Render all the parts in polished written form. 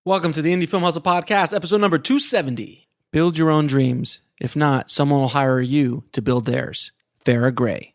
Welcome to the Indie Film Hustle Podcast, episode number 270. Build your own dreams. If not, someone will hire you to build theirs. Farrah Gray.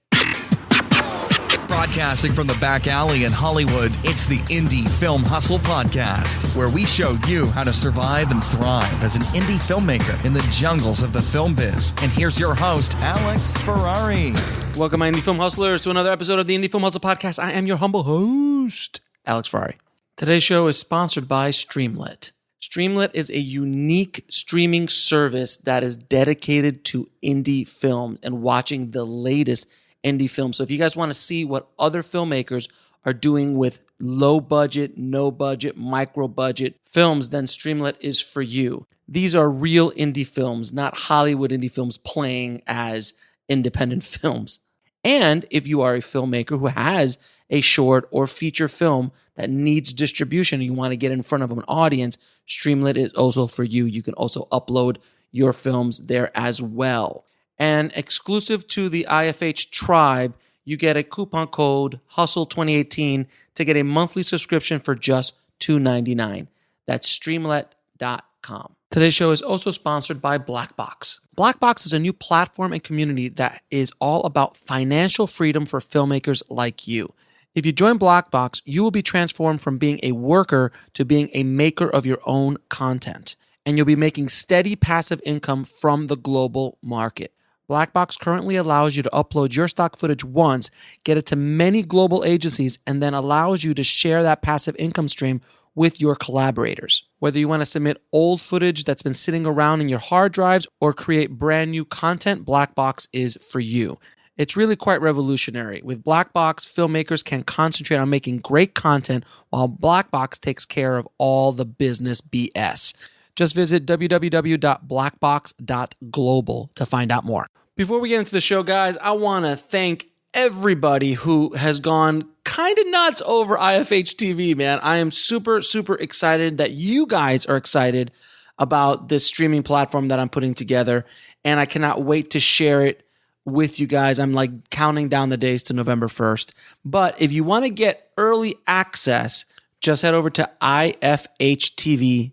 Broadcasting from the back alley in Hollywood, it's the Indie Film Hustle Podcast, where we show you how to survive and thrive as an indie filmmaker in the jungles of the film biz. And here's your host, Alex Ferrari. Welcome, my Indie Film Hustlers, to another episode of the Indie Film Hustle Podcast. I am your humble host, Alex Ferrari. Today's show is sponsored by Streamlit. Streamlit is a unique streaming service that is dedicated to indie films and watching the latest indie films. So if you guys want to see what other filmmakers are doing with low budget, no budget, micro budget films, then Streamlit is for you. These are real indie films, not Hollywood indie films playing as independent films. And if you are a filmmaker who has a short or feature film that needs distribution and you want to get in front of an audience, Streamlit is also for you. You can also upload your films there as well. And exclusive to the IFH tribe, you get a coupon code HUSTLE2018 to get a monthly subscription for just $2.99. That's streamlit.com. Today's show is also sponsored by Blackbox. Blackbox is a new platform and community that is all about financial freedom for filmmakers like you. If you join Blackbox, you will be transformed from being a worker to being a maker of your own content. And you'll be making steady passive income from the global market. Blackbox currently allows you to upload your stock footage once, get it to many global agencies, and then allows you to share that passive income stream with your collaborators. Whether you want to submit old footage that's been sitting around in your hard drives or create brand new content, Blackbox is for you. It's really quite revolutionary. With Blackbox, filmmakers can concentrate on making great content while Blackbox takes care of all the business BS. Just visit www.blackbox.global to find out more. Before we get into the show, guys, I want to thank everybody who has gone kind of nuts over IFH TV, man. I am super, super excited that you guys are excited about this streaming platform that I'm putting together, and I cannot wait to share it with you guys. I'm like counting down the days to November 1st. But if you want to get early access, just head over to ifhtv.com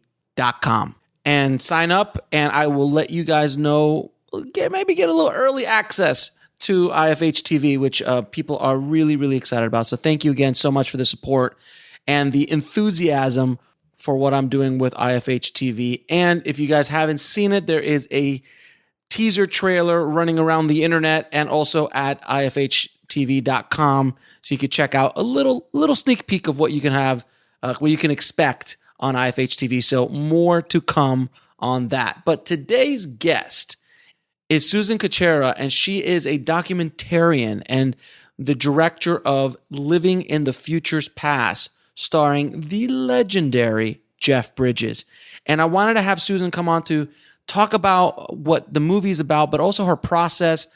and sign up, and I will let you guys know, maybe get a little early access to IFH TV, which people are really, really excited about. So thank you again so much for the support and the enthusiasm for what I'm doing with IFH TV. And if you guys haven't seen it, there is a teaser trailer running around the internet and also at ifhtv.com. So you can check out a little sneak peek of what you can have, what you can expect on IFH TV. So more to come on that. But today's guest is Susan Kucera, and she is a documentarian and the director of Living in the Future's Past, starring the legendary Jeff Bridges. And I wanted to have Susan come on to talk about what the movie is about, but also her process,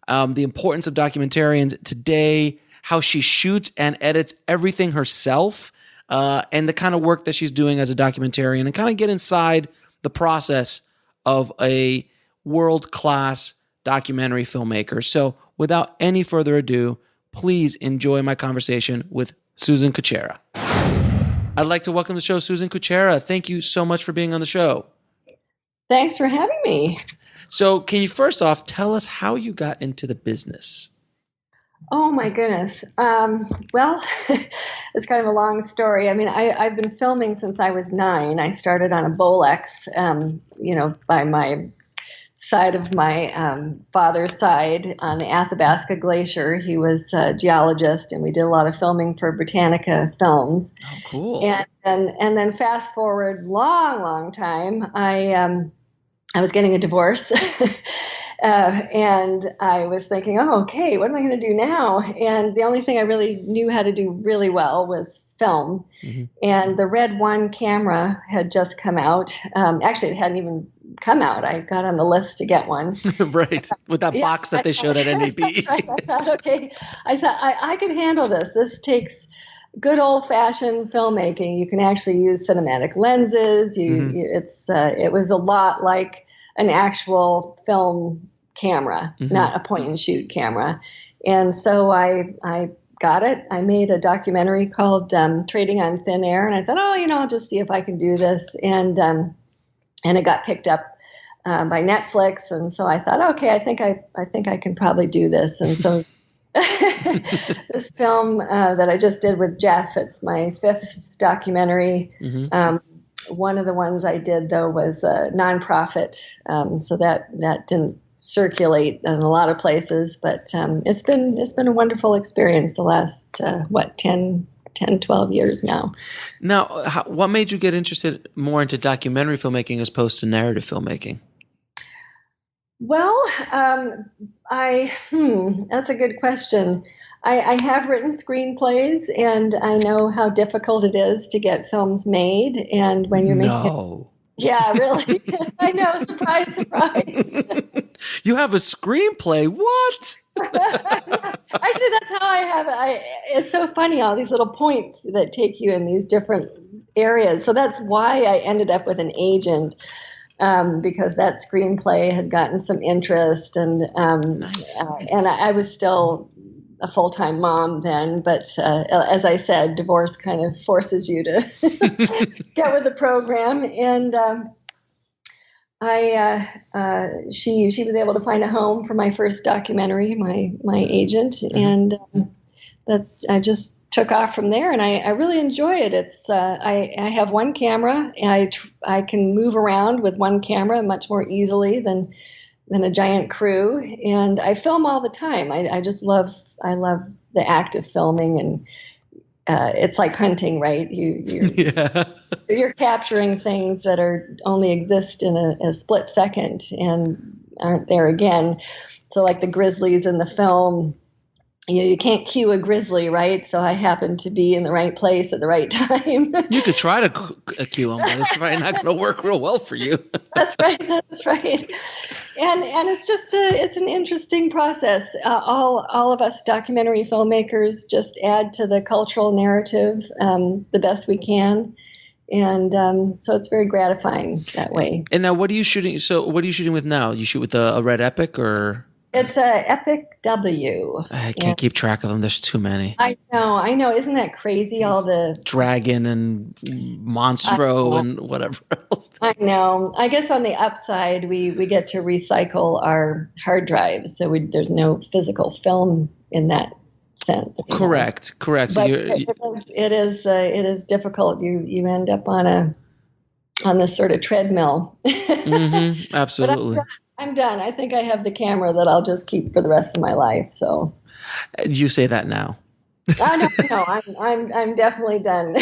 the importance of documentarians today, how she shoots and edits everything herself, and the kind of work that she's doing as a documentarian, and kind of get inside the process of a world-class documentary filmmaker. So without any further ado, please enjoy my conversation with Susan Kucera. I'd like to welcome to the show Susan Kucera. Thank you so much for being on the show. Thanks for having me. So can you first off tell us how you got into the business? Oh my goodness. Well, it's kind of a long story. I mean, I've been filming since I was 9. I started on a Bolex, by my side of my father's side on the Athabasca Glacier. He was a geologist, and we did a lot of filming for Britannica Films. Oh, cool. And then fast forward long time, I was getting a divorce. And I was thinking, oh, okay, what am I going to do now? And the only thing I really knew how to do really well was film. Mm-hmm. And the Red 1 camera had just come out. Actually, it hadn't even come out. I got on the list to get one. Right. With that box that they showed at NAB. That's right. I thought, okay. I thought, I could handle this. This takes good old-fashioned filmmaking. You can actually use cinematic lenses. It was a lot like an actual film camera, not a point-and-shoot camera. And so I got it. I made a documentary called Trading on Thin Air, and I thought, I'll just see if I can do this. And it got picked up by Netflix, and so I thought, okay, I think I can probably do this. And so this film that I just did with Jeff, it's my 5th documentary. Mm-hmm. One of the ones I did, though, was a nonprofit, so that didn't circulate in a lot of places, but it's been a wonderful experience the last 10, 12 years now. Now, what made you get interested more into documentary filmmaking as opposed to narrative filmmaking? Well, that's a good question. I have written screenplays, and I know how difficult it is to get films made. And when you're making, yeah, really, I know. Surprise, surprise. You have a screenplay? What? Actually, that's how I have it. It's so funny, all these little points that take you in these different areas. So that's why I ended up with an agent. Because that screenplay had gotten some interest, and nice. And I was still a full-time mom then, but as I said, divorce kind of forces you to get with the program. And she was able to find a home for my first documentary, my agent, mm-hmm. and that I just took off from there, and I really enjoy it. It's I have one camera. I can move around with one camera much more easily than a giant crew, and I film all the time. I love the act of filming, and it's like hunting, right? You're capturing things that only exist in a split second and aren't there again. So like the grizzlies in the film. You can't cue a grizzly, right? So I happen to be in the right place at the right time. You could try to cue them, but it's probably not going to work real well for you. That's right. And it's an interesting process. All of us documentary filmmakers just add to the cultural narrative the best we can. And so it's very gratifying that way. And now what are you shooting? So what are you shooting with now? You shoot with a Red Epic or? It's a Epic W. I can't keep track of them. There's too many. I know. Isn't that crazy? All the Dragon and Monstro and whatever else. I know. I guess on the upside, we get to recycle our hard drives, so there's no physical film in that sense. Correct. But So it is difficult. You end up on this sort of treadmill. Mm-hmm, absolutely. I'm done. I think I have the camera that I'll just keep for the rest of my life. So you say that now. I'm definitely done.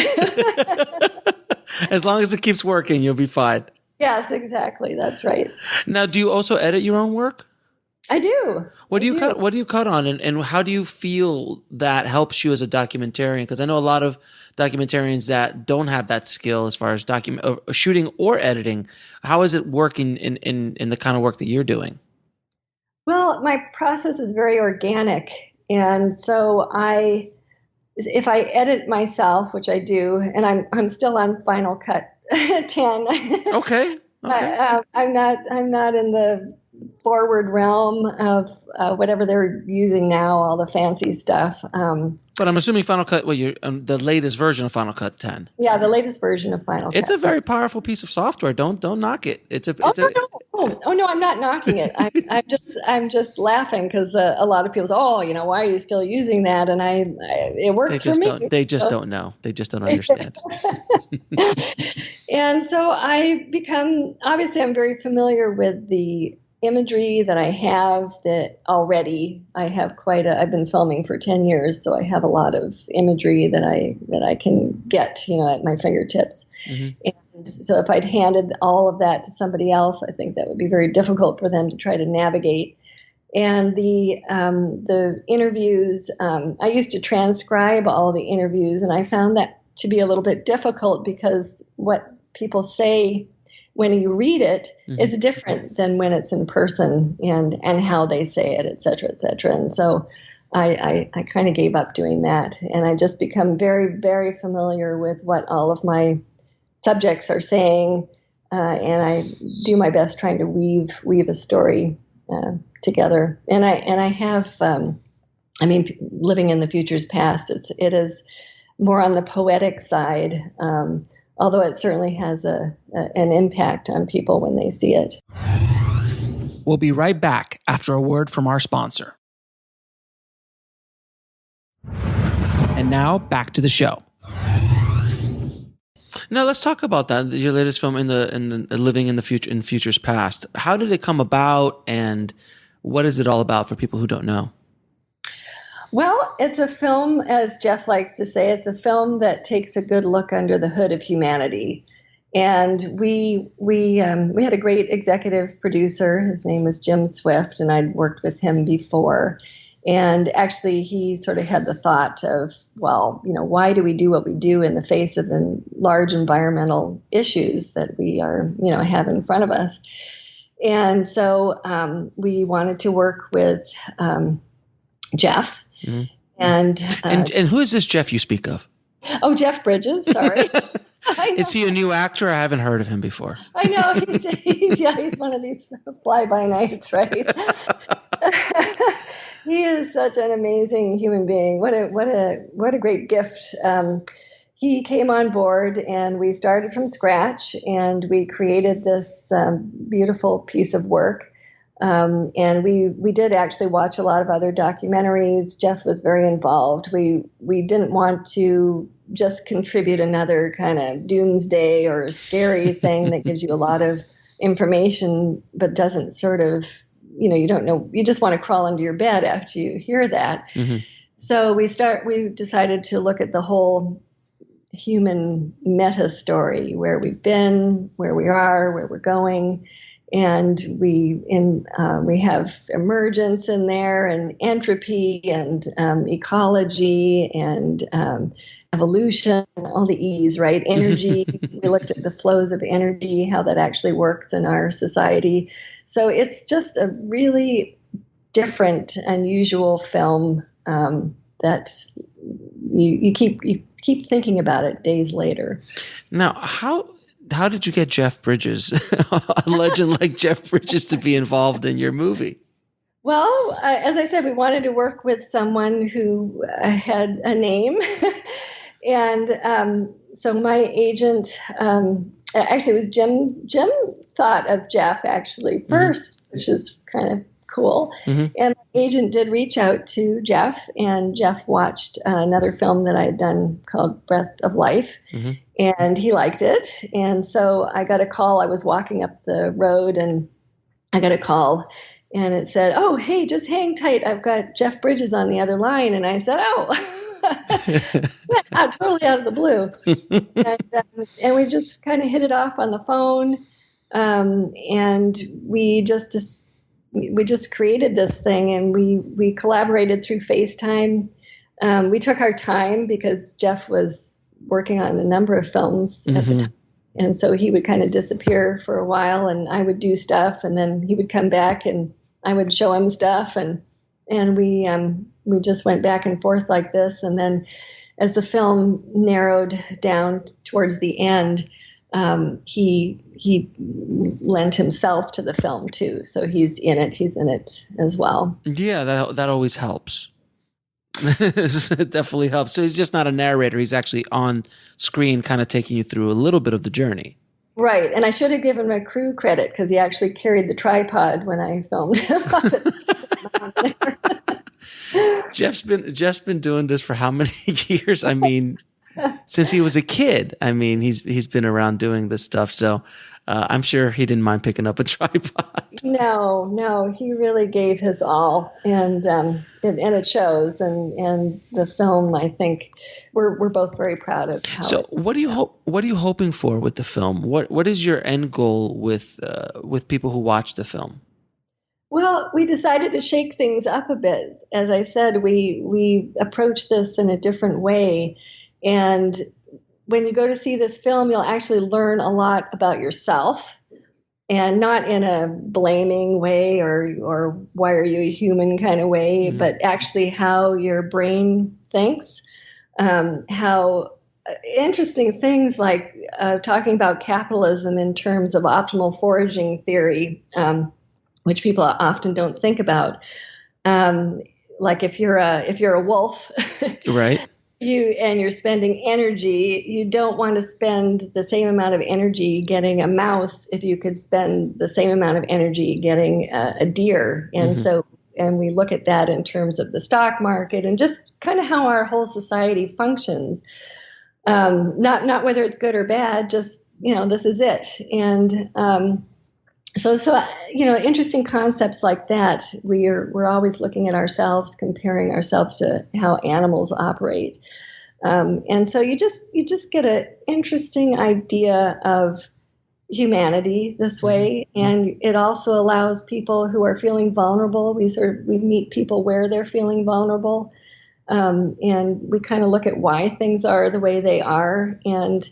As long as it keeps working, you'll be fine. Yes, exactly. That's right. Now, do you also edit your own work? I do. What do you cut on, and how do you feel that helps you as a documentarian? Because I know a lot of documentarians that don't have that skill as far as shooting or editing. How is it working in the kind of work that you're doing? Well, my process is very organic, and so if I edit myself, which I do, and I'm still on Final Cut 10. Okay. I'm not in the forward realm of whatever they're using now, all the fancy stuff. But I'm assuming Final Cut, you're the latest version of Final Cut 10. Yeah, the latest version of Final Cut. It's a very powerful piece of software. Don't knock it. No, I'm not knocking it. I'm just laughing because a lot of people say, why are you still using that? And it works for me. They just don't know. They just don't understand. And so obviously I'm very familiar with the imagery that I have that already. I've been filming for 10 years, so I have a lot of imagery that I can get, at my fingertips. Mm-hmm. And so if I'd handed all of that to somebody else, I think that would be very difficult for them to try to navigate. And the interviews, I used to transcribe all the interviews, and I found that to be a little bit difficult because what people say when you read it, mm-hmm. it's different than when it's in person and how they say it, et cetera, et cetera. And so I kind of gave up doing that. And I just become very, very familiar with what all of my subjects are saying. And I do my best trying to weave a story together. And I have Living in the Future's Past, it is more on the poetic side, although it certainly has an impact on people when they see it. We'll be right back after a word from our sponsor. And now back to the show. Now let's talk about that. Your latest film, in the Living in the Future, in Future's Past. How did it come about, and what is it all about for people who don't know? Well, it's a film, as Jeff likes to say, it's a film that takes a good look under the hood of humanity. And we had a great executive producer. His name was Jim Swift, and I'd worked with him before. And actually, he sort of had the thought of, well, why do we do what we do in the face of large environmental issues that we are, have in front of us? And so we wanted to work with Jeff. Mm-hmm. And who is this Jeff you speak of? Oh, Jeff Bridges. Sorry. Is he a new actor? I haven't heard of him before. I know he's one of these fly-by-nights, right? He is such an amazing human being. What a great gift. He came on board, and we started from scratch, and we created this beautiful piece of work. And we did actually watch a lot of other documentaries. Jeff was very involved. We didn't want to just contribute another kind of doomsday or scary thing that gives you a lot of information, but doesn't sort of, you don't know, you just want to crawl under your bed after you hear that. Mm-hmm. So we decided to look at the whole human meta story, where we've been, where we are, where we're going. And we have emergence in there, and entropy, and ecology, and evolution, all the E's, right? Energy. We looked at the flows of energy, how that actually works in our society. So it's just a really different, unusual film that you keep thinking about it days later. Now, how did you get Jeff Bridges, a legend like Jeff Bridges, to be involved in your movie? Well, as I said, we wanted to work with someone who had a name. And so my agent, actually it was Jim. Jim thought of Jeff actually first, mm-hmm. which is kind of cool. Mm-hmm. And my agent did reach out to Jeff, and Jeff watched another film that I had done called Breath of Life. Mm-hmm. And he liked it. And so I got a call. I was walking up the road, and I got a call, and it said, "Oh, hey, just hang tight. I've got Jeff Bridges on the other line." And I said, "Oh." Totally out of the blue. And we just kind of hit it off on the phone. And we just created this thing, and we collaborated through FaceTime. We took our time because Jeff was working on a number of films at the time. And so he would kind of disappear for a while, and I would do stuff, and then he would come back, and I would show him stuff, and we just went back and forth like this. And then as the film narrowed down towards the end, he lent himself to the film too. So he's in it as well. Yeah, that always helps. It definitely helps. So he's just not a narrator. He's actually on screen kind of taking you through a little bit of the journey. Right. And I should have given my crew credit because he actually carried the tripod when I filmed him. Jeff's been doing this for how many years? I mean, since he was a kid. I mean, he's been around doing this stuff. So I'm sure he didn't mind picking up a tripod. No, he really gave his all, and it shows. And the film, I think, we're both very proud of. So, what are you hoping for with the film? What is your end goal with people who watch the film? Well, we decided to shake things up a bit. As I said, we approach this in a different way, and when you go to see this film, you'll actually learn a lot about yourself, and not in a blaming way or why are you a human kind of way, mm-hmm. but actually how your brain thinks, how interesting things like talking about capitalism in terms of optimal foraging theory, which people often don't think about. like if you're a wolf, Right. you're spending energy, you don't want to spend the same amount of energy getting a mouse if you could spend the same amount of energy getting a deer. And and we look at that in terms of the stock market and just kind of how our whole society functions. Not whether it's good or bad, just, this is it. And so interesting concepts like that. We're always looking at ourselves, comparing ourselves to how animals operate, and so you just get an interesting idea of humanity this way, and it also allows people who are feeling vulnerable. We meet people where they're feeling vulnerable, and we kind of look at why things are the way they are. And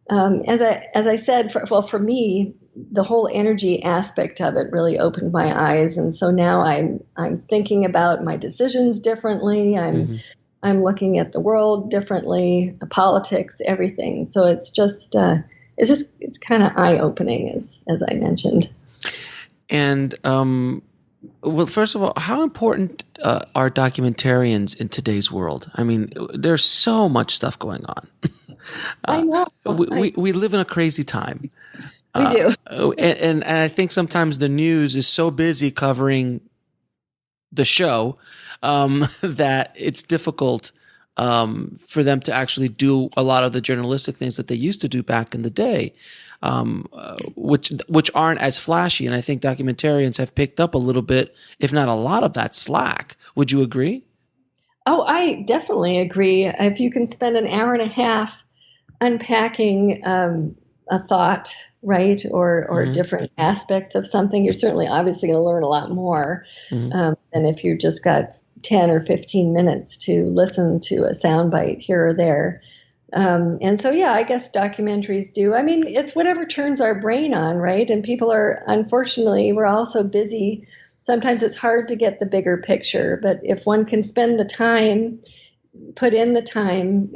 as I said, for me, the whole energy aspect of it really opened my eyes, and so now I'm thinking about my decisions differently. I'm looking at the world differently, politics, everything. So it's kind of eye opening, as I mentioned. And well, first of all, how important are documentarians in today's world? I mean, there's so much stuff going on. I know. We live in a crazy time. We do. And I think sometimes the news is so busy covering the show that it's difficult for them to actually do a lot of the journalistic things that they used to do back in the day, which aren't as flashy. And I think documentarians have picked up a little bit, if not a lot of that slack. Would you agree? Oh, I definitely agree. If you can spend an hour and a half unpacking a thought, right, or different aspects of something, you're certainly obviously going to learn a lot more than if you just got 10 or 15 minutes to listen to a soundbite here or there. And so, I guess documentaries do. I mean, it's whatever turns our brain on, right? And people unfortunately, we're all so busy. Sometimes it's hard to get the bigger picture, but if one can spend the time, put in the time,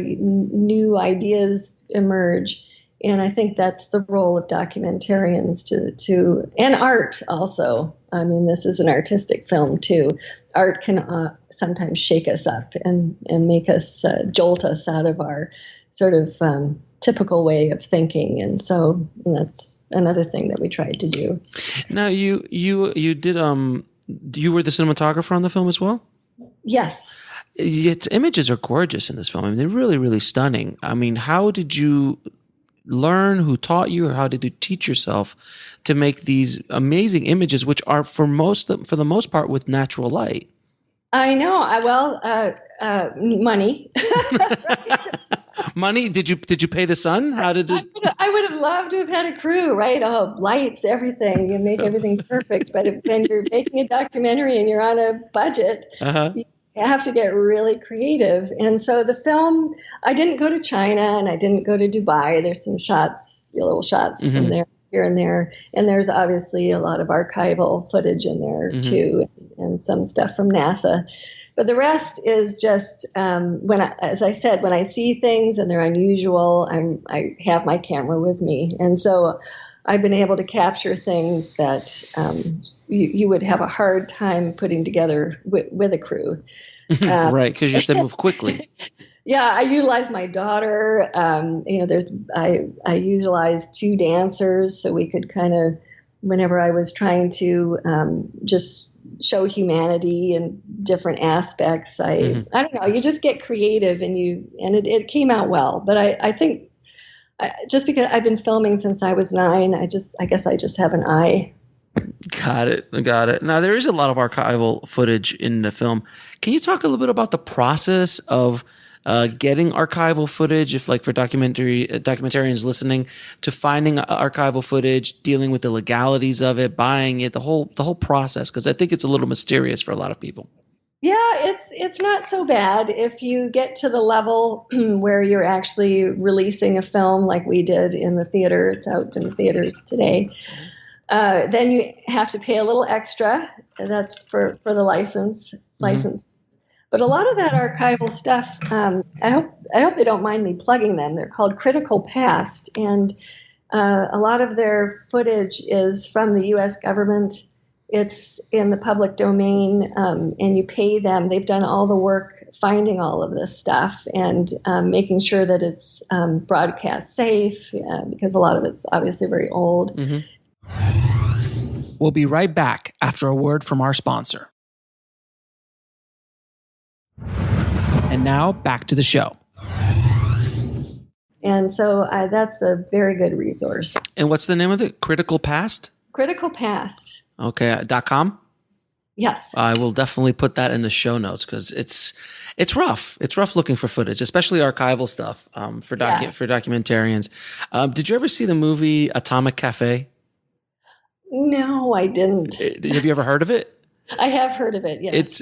new ideas emerge. And I think that's the role of documentarians to and art also. I mean, this is an artistic film too. Art can sometimes shake us up and make us jolt us out of our sort of typical way of thinking. And so that's another thing that we tried to do. Now you did you were the cinematographer on the film as well? Yes. Its images are gorgeous in this film. I mean, they're really, really stunning. I mean, how did you learn? Who taught you, or how did you teach yourself to make these amazing images, which are for the most part with natural light? I know. Money. Money? Did you pay the sun? How did it? I would have loved to have had a crew, right? Oh, lights, everything. You make everything perfect. But when you're making a documentary and you're on a budget, you have to get really creative. And so the film, I didn't go to China and I didn't go to Dubai. There's some shots, little shots from there, here and there. And there's obviously a lot of archival footage in there too, and some stuff from NASA. But the rest is just, as I said, when I see things and they're unusual, I have my camera with me. And so I've been able to capture things that you would have a hard time putting together with a crew. Right, because you have to move quickly. Yeah, I utilize my daughter. I utilized 2 dancers so we could kind of, whenever I was trying to just show humanity in different aspects, I don't know, you just get creative and it came out well. But I think just because I've been filming since I was 9, I guess I just have an eye. Got it. Now, there is a lot of archival footage in the film. Can you talk a little bit about the process of getting archival footage, if like for documentarians listening, to finding archival footage, dealing with the legalities of it, buying it, the whole process? Because I think it's a little mysterious for a lot of people. Yeah, it's not so bad if you get to the level where you're actually releasing a film like we did in the theater. It's out in the theaters today. Then you have to pay a little extra. That's for the license. But a lot of that archival stuff, I hope they don't mind me plugging them. They're called Critical Past, and a lot of their footage is from the U.S. government. it's in the public domain, and you pay them. They've done all the work finding all of this stuff and making sure that it's broadcast safe, because a lot of it's obviously very old. Mm-hmm. We'll be right back after a word from our sponsor. And now back to the show. And so that's a very good resource. And what's the name of it? Critical Past? Critical Past. Okay. .com? Yes. I will definitely put that in the show notes because it's rough. It's rough looking for footage, especially archival stuff for documentarians. Did you ever see the movie Atomic Cafe? No, I didn't. Have you ever heard of it? I have heard of it. Yes.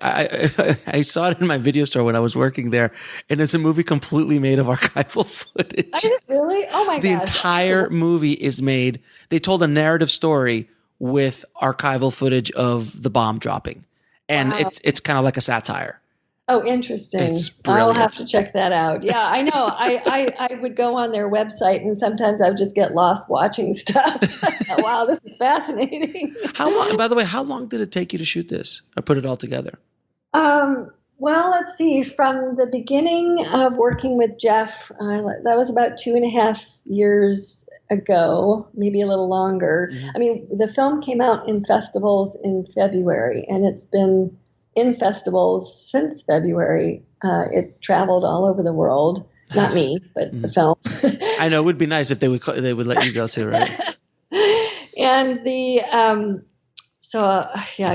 I saw it in my video store when I was working there, and it's a movie completely made of archival footage. Is it really? Oh my gosh. The entire movie is made. They told a narrative story with archival footage of the bomb dropping, and wow. it's kind of like a satire. Oh, interesting. It's brilliant. I'll have to check that out. Yeah, I know. I would go on their website, and sometimes I would just get lost watching stuff. Wow, this is fascinating. How long? By the way, how long did it take you to shoot this or put it all together? Well, let's see. From the beginning of working with Jeff, that was about 2.5 years ago, maybe a little longer. Mm-hmm. I mean, the film came out in festivals in February, and it's been in festivals since February. It traveled all over the world. Not me, but the film. I know it would be nice if they would let you go too, right? And I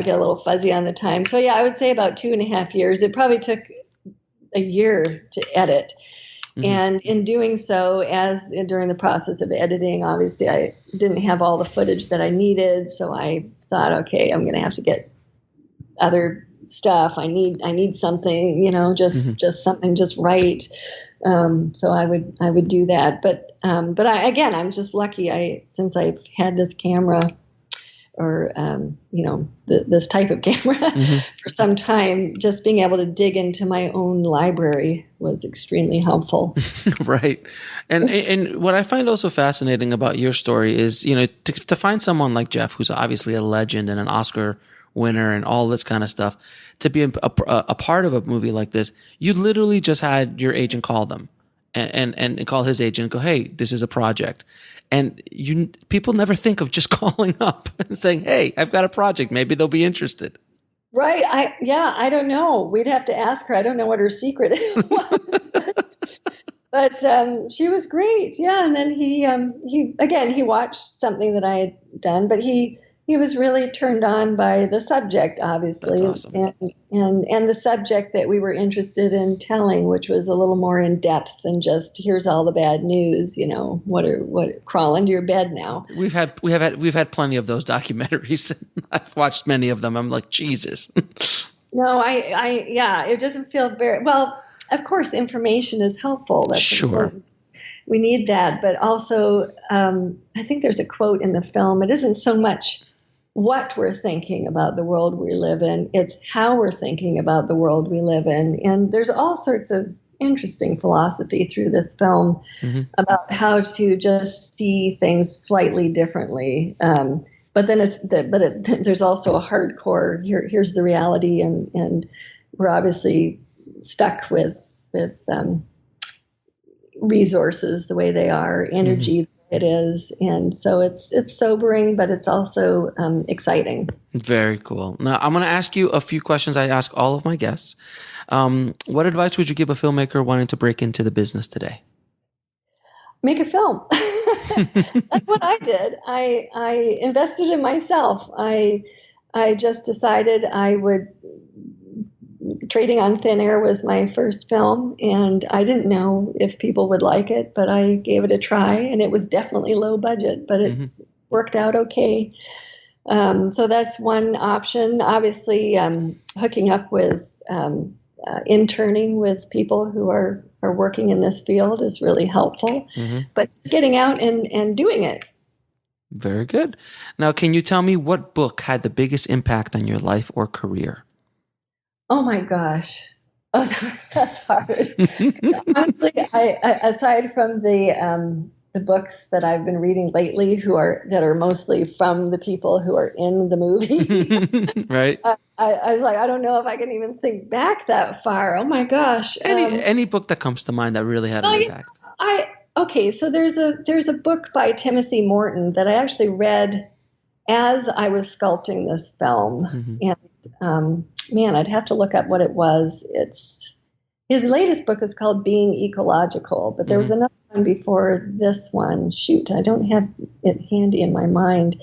get a little fuzzy on the time. So yeah, I would say about 2.5 years. It probably took a year to edit. Mm-hmm. And in doing so, during the process of editing, obviously I didn't have all the footage that I needed. So I thought, okay, I'm going to have to get other stuff. I need something, just something just right. So I would do that. But I'm just lucky. Since I've had this camera or, this type of camera mm-hmm. for some time, just being able to dig into my own library was extremely helpful. Right. And what I find also fascinating about your story is, to find someone like Jeff, who's obviously a legend and an Oscar winner and all this kind of stuff, to be a part of a movie like this, you literally just had your agent call them and call his agent and go, hey, this is a project. And people never think of just calling up and saying, hey, I've got a project. Maybe they'll be interested. Right. I don't know. We'd have to ask her. I don't know what her secret was. But she was great. Yeah. And then he watched something that I had done, but he was really turned on by the subject, obviously. That's awesome. And the subject that we were interested in telling, which was a little more in depth than just here's all the bad news, what crawl into your bed now. We've had plenty of those documentaries. I've watched many of them. I'm like, Jesus. No, it doesn't feel very well. Of course, information is helpful. That's sure. Important. We need that, but also I think there's a quote in the film. It isn't so much what we're thinking about the world we live in, it's how we're thinking about the world we live in. And there's all sorts of interesting philosophy through this film mm-hmm. about how to just see things slightly differently. But then there's also a hardcore, here's the reality, and we're obviously stuck with resources the way they are, energy mm-hmm. it is, and so it's sobering, but it's also exciting. Very cool. Now I'm going to ask you a few questions I ask all of my guests. What advice would you give a filmmaker wanting to break into the business today? Make a film. That's what I did. I invested in myself. I just decided I would. Trading on Thin Air was my first film, and I didn't know if people would like it, but I gave it a try, and it was definitely low budget, but it mm-hmm. worked out okay. So that's one option. Obviously, hooking up with interning with people who are working in this field is really helpful, mm-hmm. but getting out and doing it. Very good. Now, can you tell me what book had the biggest impact on your life or career? Oh my gosh. Oh, that's hard. Honestly, I aside from the the books that I've been reading lately that are mostly from the people who are in the movie. Right. I was like, I don't know if I can even think back that far. Oh my gosh. Any book that comes to mind that really had an impact. Okay, so there's a book by Timothy Morton that I actually read as I was sculpting this film. And man, I'd have to look up what it was. His latest book is called Being Ecological, but there was another one before this one. Shoot, I don't have it handy in my mind.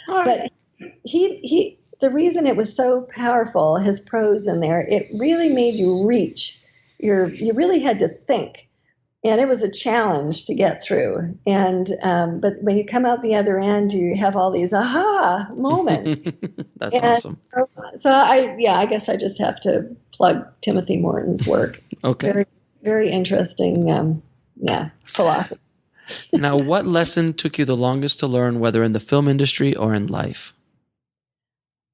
But he the reason it was so powerful, his prose in there, it really made you reach. You really had to think. And it was a challenge to get through. And but when you come out the other end, you have all these aha moments. That's awesome. So I guess I just have to plug Timothy Morton's work. Okay. Very, very interesting. Philosophy. Now, what lesson took you the longest to learn, whether in the film industry or in life?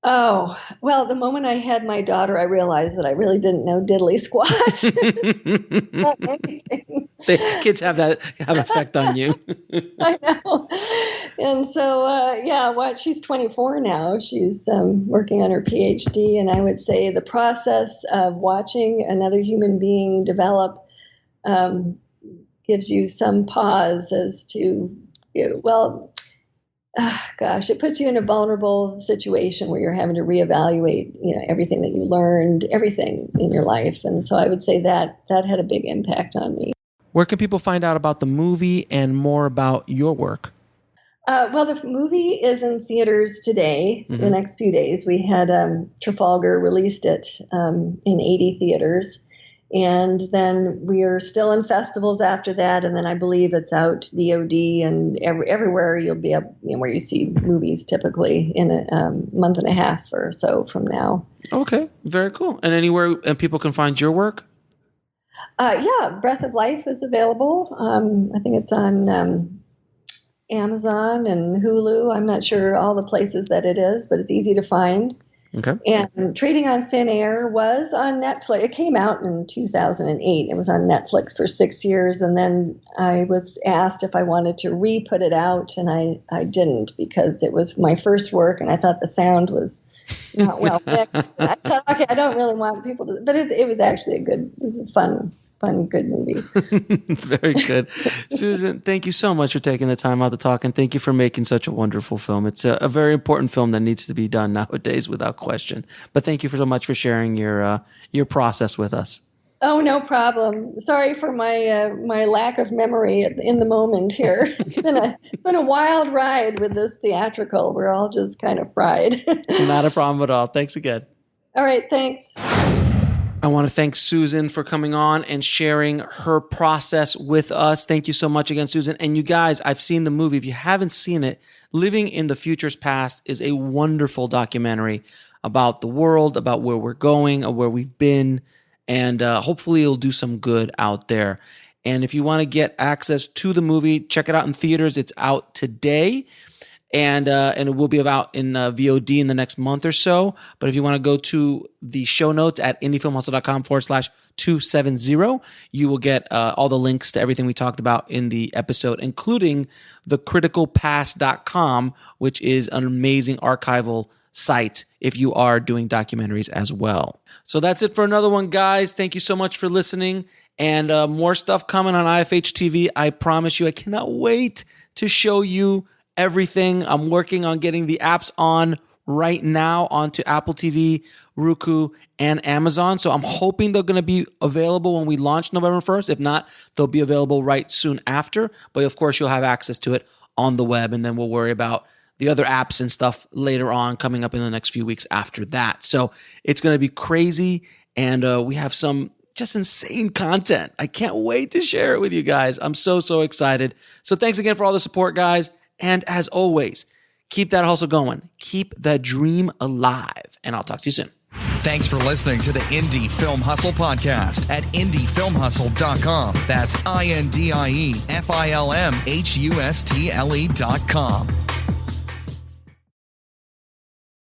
Oh, well, the moment I had my daughter, I realized that I really didn't know diddly squat. Not anything. Kids have effect on you. I know. And so, she's 24 now. She's working on her PhD. And I would say the process of watching another human being develop gives you some pause as to, it puts you in a vulnerable situation where you're having to reevaluate, everything that you learned, everything in your life. And so I would say that had a big impact on me. Where can people find out about the movie and more about your work? The movie is in theaters today, the next few days. We had Trafalgar released it in 80 theaters. And then we are still in festivals after that. And then I believe it's out VOD and everywhere you'll be able, where you see movies typically in a month and a half or so from now. Okay, very cool. And anywhere people can find your work? Breath of Life is available. I think it's on Amazon and Hulu. I'm not sure all the places that it is, but it's easy to find. Okay. And Trading on Thin Air was on Netflix. It came out in 2008. It was on Netflix for 6 years. And then I was asked if I wanted to re-put it out. And I didn't, because it was my first work. And I thought the sound was not well mixed. I thought, okay, I don't really want people to, but it was actually it was a fun, good movie. Very good. Susan, thank you so much for taking the time out to talk, and thank you for making such a wonderful film. It's a very important film that needs to be done nowadays without question. But thank you so much for sharing your process with us. Oh, no problem. Sorry for my my lack of memory in the moment here. It's been a wild ride with this theatrical. We're all just kind of fried. Not a problem at all. Thanks again. All right. Thanks. I want to thank Susan for coming on and sharing her process with us. Thank you so much again, Susan. And you guys, I've seen the movie. If you haven't seen it, Living in the Future's Past is a wonderful documentary about the world, about where we're going, or where we've been, and hopefully it'll do some good out there. And if you want to get access to the movie, check it out in theaters. It's out today. And it will be out in VOD in the next month or so. But if you want to go to the show notes at indiefilmhustle.com/270, you will get all the links to everything we talked about in the episode, including the criticalpass.com, which is an amazing archival site if you are doing documentaries as well. So that's it for another one, guys. Thank you so much for listening. And more stuff coming on IFH TV. I promise you, I cannot wait to show you everything. I'm working on getting the apps on right now onto Apple TV, Roku, and Amazon. So I'm hoping they're going to be available when we launch November 1st. If not, they'll be available right soon after. But of course, you'll have access to it on the web, and then we'll worry about the other apps and stuff later on coming up in the next few weeks after that. So it's going to be crazy, and we have some just insane content. I can't wait to share it with you guys. I'm so excited. So thanks again for all the support, guys. And as always, keep that hustle going. Keep that dream alive. And I'll talk to you soon. Thanks for listening to the Indie Film Hustle podcast at indiefilmhustle.com. That's INDIEFILMHUSTLE.com.